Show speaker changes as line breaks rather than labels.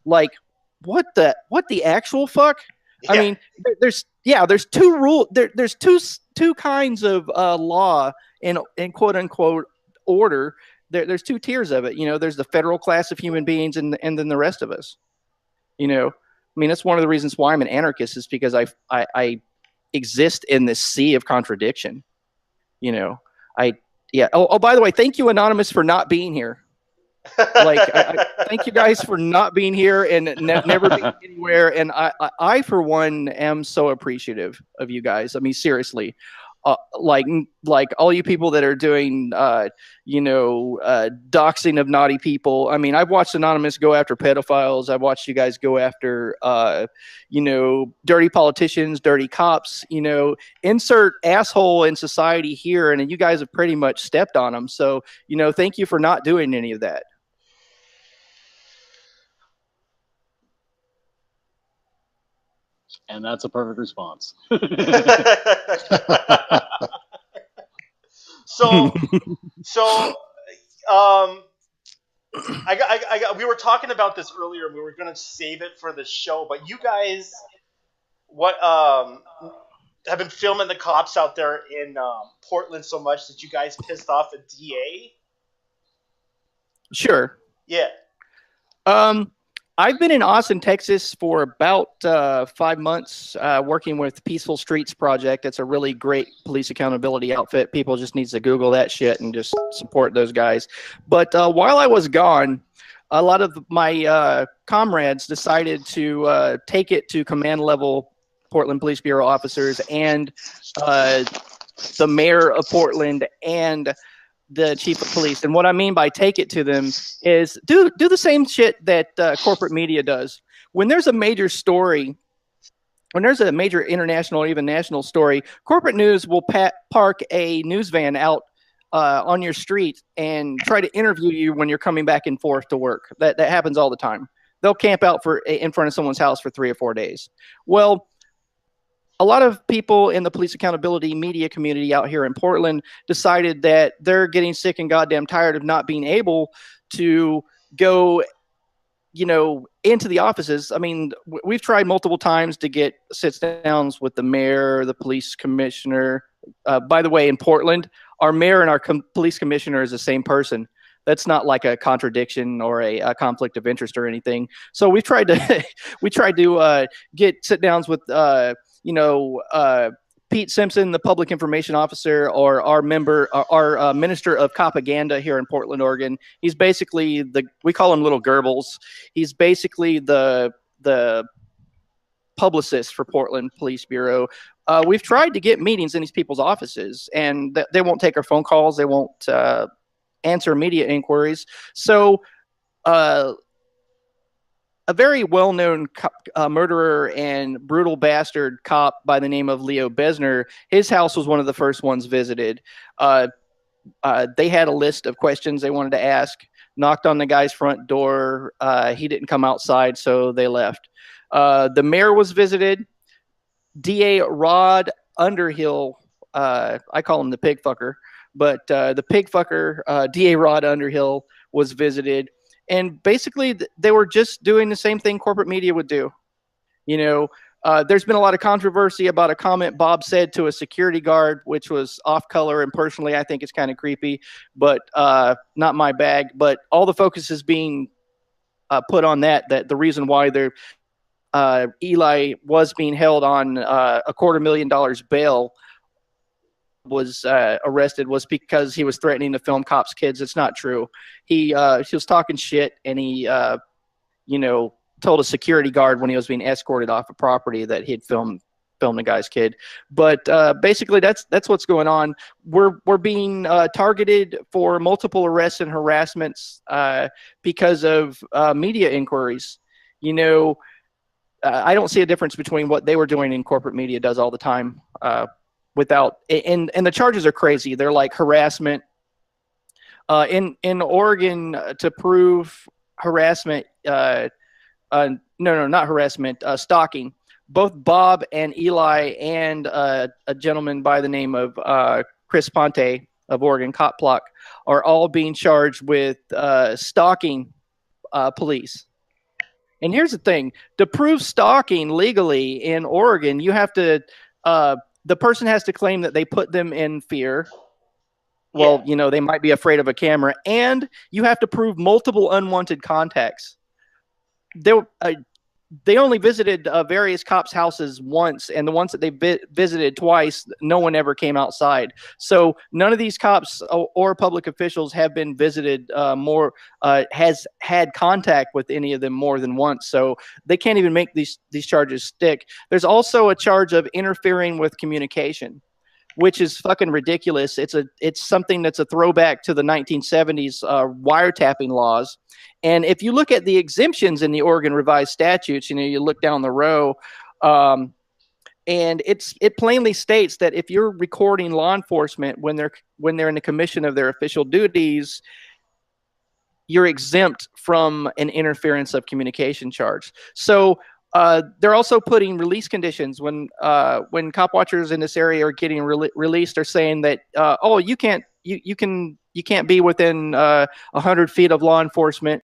Like, what the actual fuck? I
Yeah.
mean, there's two kinds of law in quote unquote order. There's two tiers of it. There's the federal class of human beings, and then the rest of us. I mean, that's one of the reasons why I'm an anarchist, is because I exist in this sea of contradiction. You know, I yeah. Oh, by the way, thank you, Anonymous, for not being here. Like, I thank you guys for not being here and never being anywhere. And I, for one, am so appreciative of you guys. I mean, seriously, like all you people that are doing, doxing of naughty people. I mean, I've watched Anonymous go after pedophiles. I've watched you guys go after, dirty politicians, dirty cops. Insert asshole in society here, and you guys have pretty much stepped on them. So, thank you for not doing any of that.
And that's a perfect response.
so so we were talking about this earlier. We were gonna save it for the show, but you guys, what have been filming the cops out there in Portland so much that you guys pissed off a DA?
Sure.
Yeah.
I've been in Austin, Texas for about 5 months, working with Peaceful Streets Project. It's a really great police accountability outfit. People just need to Google that shit and just support those guys. But while I was gone, a lot of my comrades decided to take it to command level Portland Police Bureau officers and the mayor of Portland and the chief of police. And what I mean by take it to them is do the same shit that corporate media does. When there's a major story, when there's a major international or even national story, corporate news will park a news van out on your street and try to interview you when you're coming back and forth to work. That happens all the time. They'll camp out in front of someone's house for 3 or 4 days. Well, a lot of people in the police accountability media community out here in Portland decided that they're getting sick and goddamn tired of not being able to go, into the offices. I mean, we've tried multiple times to get sit-downs with the mayor, the police commissioner. By the way, in Portland, our mayor and our police commissioner is the same person. That's not like a contradiction or a conflict of interest or anything. So we tried to get sit-downs with Pete Simpson, the public information officer, or our minister of propaganda here in Portland, Oregon. He's basically we call him Little Goebbels. He's basically the publicist for Portland Police Bureau. We've tried to get meetings in these people's offices, and they won't take our phone calls. They won't answer media inquiries. So a very well-known murderer and brutal bastard cop by the name of Leo Besner, his house was one of the first ones visited. They had a list of questions they wanted to ask, knocked on the guy's front door. He didn't come outside, so they left. The mayor was visited. DA Rod Underhill, I call him the pig fucker, but the pig fucker, DA Rod Underhill, was visited. And basically, they were just doing the same thing corporate media would do. There's been a lot of controversy about a comment Bob said to a security guard, which was off color. And personally, I think it's kind of creepy, but not my bag. But all the focus is being put on that the reason why Eli was being held on $250,000 bail, was arrested, was because he was threatening to film cops' kids. It's not true. He was talking shit, and he told a security guard when he was being escorted off a property that he'd filmed the guy's kid. But basically, that's what's going on. We're being targeted for multiple arrests and harassments because of media inquiries. I don't see a difference between what they were doing and corporate media does all the time. And the charges are crazy. They're like harassment. In Oregon, to prove harassment, no, not harassment, stalking. Both Bob and Eli and a gentleman by the name of Chris Ponte of Oregon Cop Block are all being charged with stalking police. And here's the thing: to prove stalking legally in Oregon, you have to the person has to claim that they put them in fear.
Yeah.
Well, they might be afraid of a camera, and you have to prove multiple unwanted contacts. There, they only visited various cops' houses once, and the ones that they visited twice, no one ever came outside. So none of these cops or public officials have been visited has had contact with any of them more than once. So they can't even make these charges stick. There's also a charge of interfering with communication, which is fucking ridiculous. It's something that's a throwback to the 1970s wiretapping laws. And if you look at the exemptions in the Oregon Revised Statutes, you look down the row, and it plainly states that if you're recording law enforcement when they're in the commission of their official duties, you're exempt from an interference of communication charge. So they're also putting release conditions when cop watchers in this area are getting released. They're saying that you can't be within 100 feet of law enforcement.